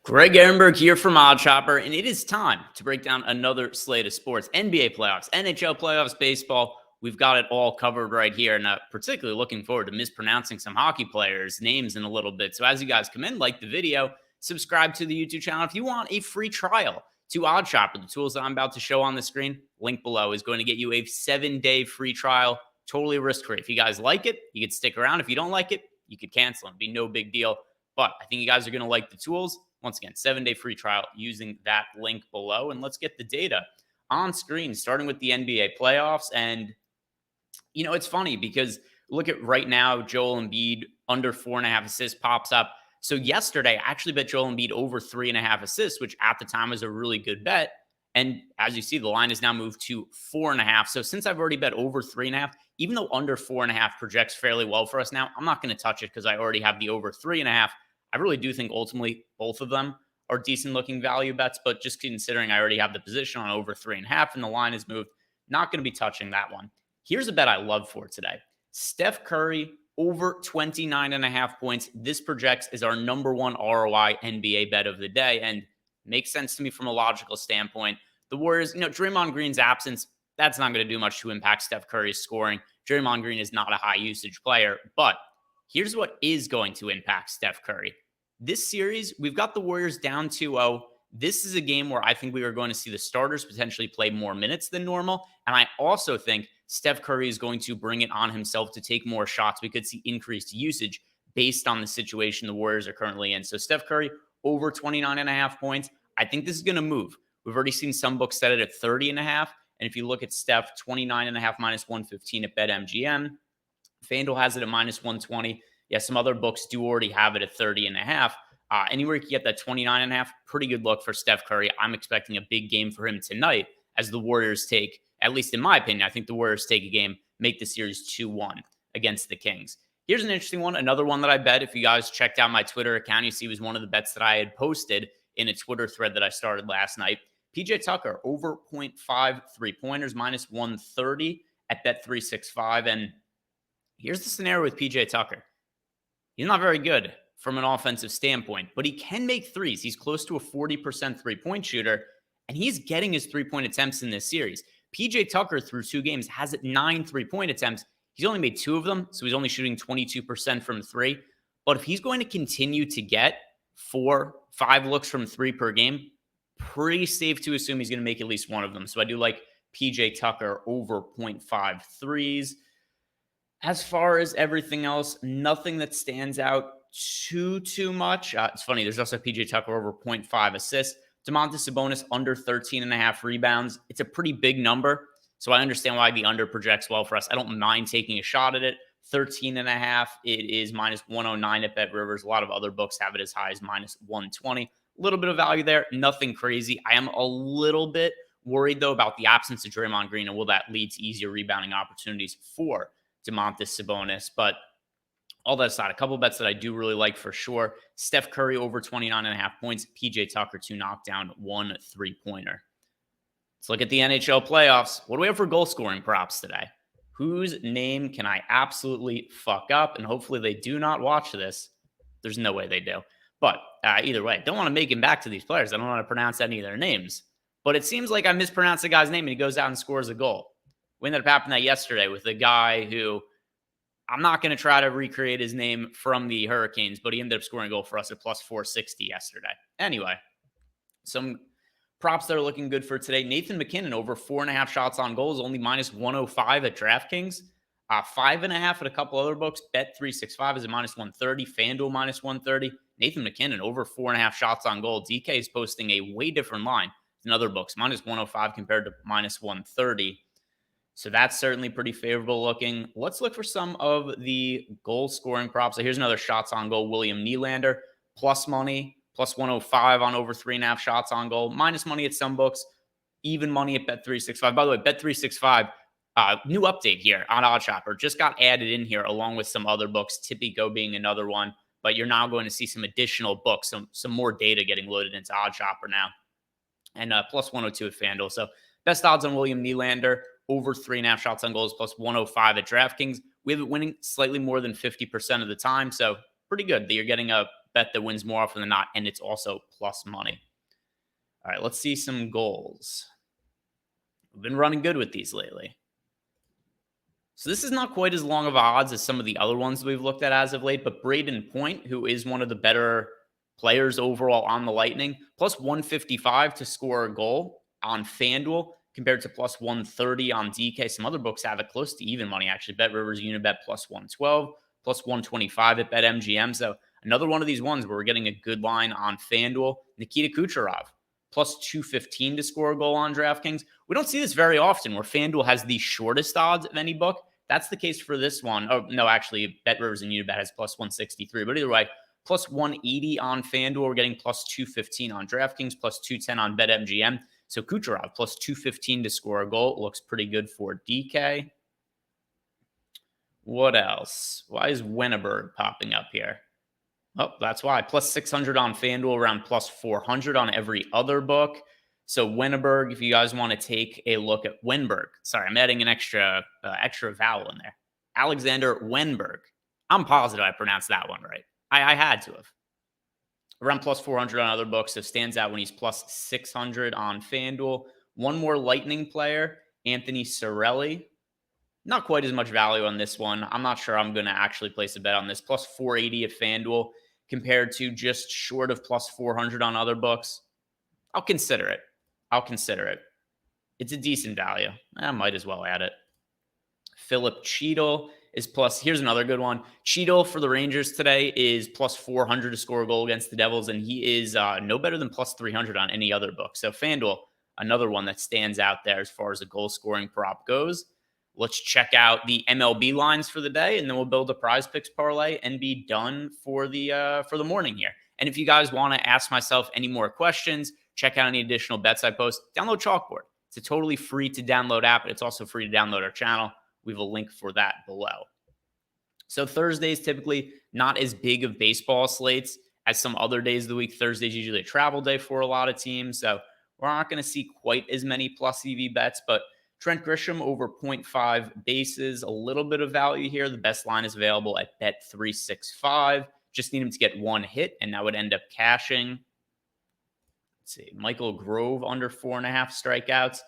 Greg Ehrenberg here from OddsShopper, and it is time to break down another slate of sports. NBA playoffs, NHL playoffs, baseball. We've got it all covered right here, and particularly looking forward to mispronouncing some hockey players' names in a little bit. So as you guys come in, like the video, subscribe to the YouTube channel. If you want a free trial to OddsShopper, the tools that I'm about to show on the screen, link below is going to get you a 7-day free trial, totally risk-free. If you guys like it, you could stick around. If you don't like it, you could cancel. It'd be no big deal. But I think you guys are going to like the tools. Once again, 7-day free trial using that link below. And let's get the data on screen, starting with the NBA playoffs. And, you know, it's funny because look at right now, Joel Embiid under 4.5 assists pops up. So yesterday, I actually bet Joel Embiid over 3.5 assists, which at the time was a really good bet. And as you see, the line has now moved to 4.5. So since I've already bet over 3.5, even though under 4.5 projects fairly well for us now, I'm not going to touch it because I already have the over 3.5. I really do think ultimately both of them are decent looking value bets, but just considering I already have the position on over 3.5 and the line has moved, not going to be touching that one. Here's a bet I love for today. Steph Curry over 29.5 points. This projects as our number one ROI NBA bet of the day and makes sense to me from a logical standpoint. The Warriors, Draymond Green's absence, that's not going to do much to impact Steph Curry's scoring. Draymond Green is not a high usage player, but here's what is going to impact Steph Curry. This series, we've got the Warriors down 2-0. This is a game where I think we are going to see the starters potentially play more minutes than normal. And I also think Steph Curry is going to bring it on himself to take more shots. We could see increased usage based on the situation the Warriors are currently in. So Steph Curry over 29.5 points. I think this is going to move. We've already seen some books set it at 30.5. And if you look at Steph, 29.5 minus 115 at BetMGM. FanDuel has it at minus 120. Yeah, some other books do already have it at 30.5. Anywhere you can get that 29.5, pretty good look for Steph Curry. I'm expecting a big game for him tonight as the Warriors take, at least in my opinion, I think the Warriors take a game, make the series 2-1 against the Kings. Here's an interesting one. Another one that I bet, if you guys checked out my Twitter account, you see was one of the bets that I had posted in a Twitter thread that I started last night. PJ Tucker over 0.5 3-pointers, minus 130 at Bet365. And here's the scenario with PJ Tucker. He's not very good from an offensive standpoint, but he can make threes. He's close to a 40% three-point shooter, and he's getting his three-point attempts in this series. PJ Tucker, through 2 games, has 9 three-point attempts. He's only made 2 of them, so he's only shooting 22% from 3. But if he's going to continue to get 4, 5 looks from 3 per game, pretty safe to assume he's going to make at least one of them. So I do like PJ Tucker over 0.5 threes. As far as everything else, nothing that stands out too much. It's funny, there's also PJ Tucker over 0.5 assists. Domantas Sabonis under 13.5 rebounds. It's a pretty big number, so I understand why the under projects well for us. I don't mind taking a shot at it. 13.5, it is minus 109 at BetRivers. A lot of other books have it as high as minus 120. A little bit of value there, nothing crazy. I am a little bit worried, though, about the absence of Draymond Green, and will that lead to easier rebounding opportunities for Domantas Sabonis. But all that aside, a couple bets that I do really like for sure. Steph Curry over 29.5 points. PJ Tucker to knock down 1 3-pointer. Let's look at the NHL playoffs. What do we have for goal scoring props today? Whose name can I absolutely fuck up? And hopefully they do not watch this. There's no way they do. But either way, don't want to make him back to these players. I don't want to pronounce any of their names. But it seems like I mispronounced the guy's name and he goes out and scores a goal. We ended up happening that yesterday with a guy who, I'm not going to try to recreate his name from the Hurricanes, but he ended up scoring a goal for us at plus 460 yesterday. Anyway, some props that are looking good for today. Nathan McKinnon over 4.5 shots on goal is only minus 105 at DraftKings. 5.5 at a couple other books. Bet365 is a minus 130. FanDuel minus 130. Nathan McKinnon over 4.5 shots on goal. DK is posting a way different line than other books. Minus 105 compared to minus 130. So that's certainly pretty favorable looking. Let's look for some of the goal scoring props. So here's another shots on goal. William Nylander, plus money, plus 105 on over 3.5 shots on goal. Minus money at some books, even money at Bet365. By the way, Bet365, new update here on OddsShopper. Just got added in here along with some other books, Tippy Go being another one. But you're now going to see some additional books, some more data getting loaded into OddsShopper now. And plus 102 at FanDuel. So best odds on William Nylander, over 3.5 shots on goals, plus 105 at DraftKings. We have it winning slightly more than 50% of the time, so pretty good that you're getting a bet that wins more often than not, and it's also plus money. All right, let's see some goals. We've been running good with these lately. So this is not quite as long of odds as some of the other ones we've looked at as of late, but Braden Point, who is one of the better players overall on the Lightning, plus 155 to score a goal on FanDuel compared to plus 130 on DK. Some other books have it close to even money, actually. BetRivers Unibet plus 112, plus 125 at BetMGM. So another one of these ones where we're getting a good line on FanDuel. Nikita Kucherov, plus 215 to score a goal on DraftKings. We don't see this very often where FanDuel has the shortest odds of any book. That's the case for this one. Oh, no, actually, BetRivers and Unibet has plus 163. But either way, plus 180 on FanDuel. We're getting plus 215 on DraftKings, plus 210 on BetMGM. So Kucherov, plus 215 to score a goal. Looks pretty good for DK. What else? Why is Ehrenberg popping up here? Oh, that's why. Plus 600 on FanDuel, around plus 400 on every other book. So Ehrenberg, if you guys want to take a look at Ehrenberg. Sorry, I'm adding an extra vowel in there. Alexander Ehrenberg. I'm positive I pronounced that one right. I had to have. Around plus 400 on other books, so stands out when he's plus 600 on FanDuel. One more Lightning player, Anthony Cirelli. Not quite as much value on this one. I'm not sure I'm going to actually place a bet on this. Plus 480 at FanDuel compared to just short of plus 400 on other books. I'll consider it. It's a decent value. I might as well add it. Philip Cheadle is plus. Here's another good one. Cheadle for the Rangers today is plus 400 to score a goal against the Devils, and he is no better than plus 300 on any other book. So FanDuel, another one that stands out there as far as a goal scoring prop goes. Let's check out the MLB lines for the day, and then we'll build a PrizePicks parlay and be done for the morning here. And if you guys want to ask myself any more questions, check out any additional bets I post, download Chalkboard. It's a totally free to download app. It's also free to download our channel. We have a link for that below. So Thursdays typically not as big of baseball slates as some other days of the week. Thursday's usually a travel day for a lot of teams, so we're not going to see quite as many plus EV bets, but Trent Grisham over 0.5 bases, a little bit of value here. The best line is available at Bet365. Just need him to get one hit, and that would end up cashing. Let's see, Michael Grove under 4.5 strikeouts.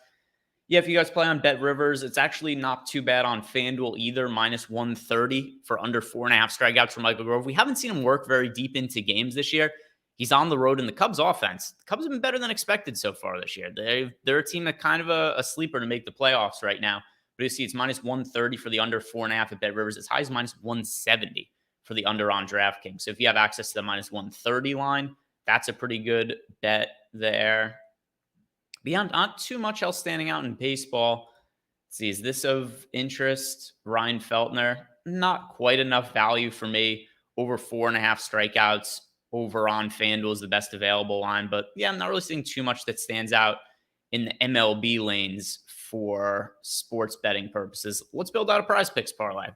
Yeah, if you guys play on BetRivers, it's actually not too bad on FanDuel either, minus 130 for under 4.5 strikeouts for Michael Grove. We haven't seen him work very deep into games this year. He's on the road in the Cubs offense. The Cubs have been better than expected so far this year. They're a team that kind of a sleeper to make the playoffs right now. But you see it's minus 130 for the under 4.5 at BetRivers. As high as minus 170 for the under on DraftKings. So if you have access to the minus 130 line, that's a pretty good bet there. Beyond, not too much else standing out in baseball. Let's see, is this of interest? Ryan Feltner, not quite enough value for me. Over 4.5 strikeouts over on FanDuel is the best available line. But yeah, I'm not really seeing too much that stands out in the MLB lanes for sports betting purposes. Let's build out a PrizePicks parlay.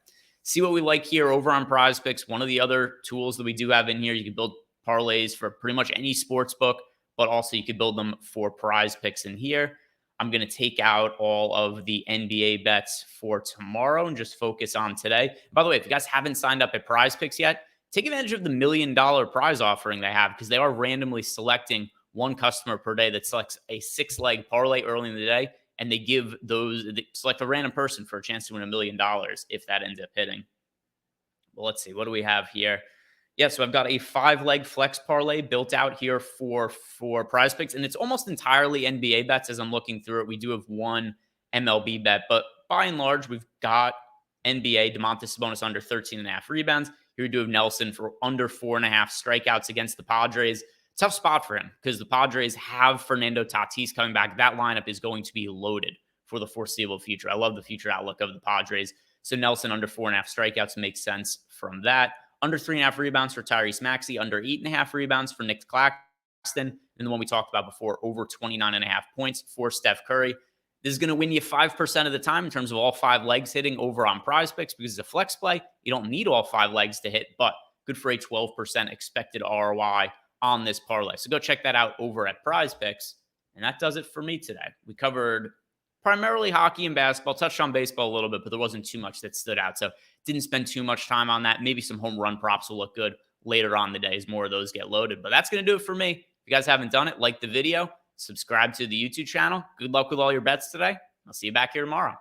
See what we like here over on PrizePicks. One of the other tools that we do have in here, you can build parlays for pretty much any sports book, but also you could build them for PrizePicks in here. I'm going to take out all of the NBA bets for tomorrow and just focus on today. By the way, if you guys haven't signed up at PrizePicks yet, take advantage of the $1 million prize offering they have, because they are randomly selecting one customer per day that selects a 6-leg parlay early in the day, and they select a random person for a chance to win $1 million if that ends up hitting. Well, let's see. What do we have here? Yeah, so I've got a 5-leg flex parlay built out here for PrizePicks, and it's almost entirely NBA bets as I'm looking through it. We do have one MLB bet, but by and large, we've got NBA, Domantas Sabonis under 13.5 rebounds. Here we do have Nelson for under 4.5 strikeouts against the Padres. Tough spot for him because the Padres have Fernando Tatis coming back. That lineup is going to be loaded for the foreseeable future. I love the future outlook of the Padres. So Nelson under 4.5 strikeouts makes sense from that. Under 3.5 rebounds for Tyrese Maxey. Under 8.5 rebounds for Nick Claxton. And the one we talked about before, over 29.5 points for Steph Curry. This is going to win you 5% of the time in terms of all 5 legs hitting over on PrizePicks, because it's a flex play. You don't need all 5 legs to hit, but good for a 12% expected ROI on this parlay. So go check that out over at PrizePicks. And that does it for me today. We covered primarily hockey and basketball, touched on baseball a little bit, but there wasn't too much that stood out. So didn't spend too much time on that. Maybe some home run props will look good later on in the day as more of those get loaded. But that's going to do it for me. If you guys haven't done it, like the video, subscribe to the YouTube channel. Good luck with all your bets today. I'll see you back here tomorrow.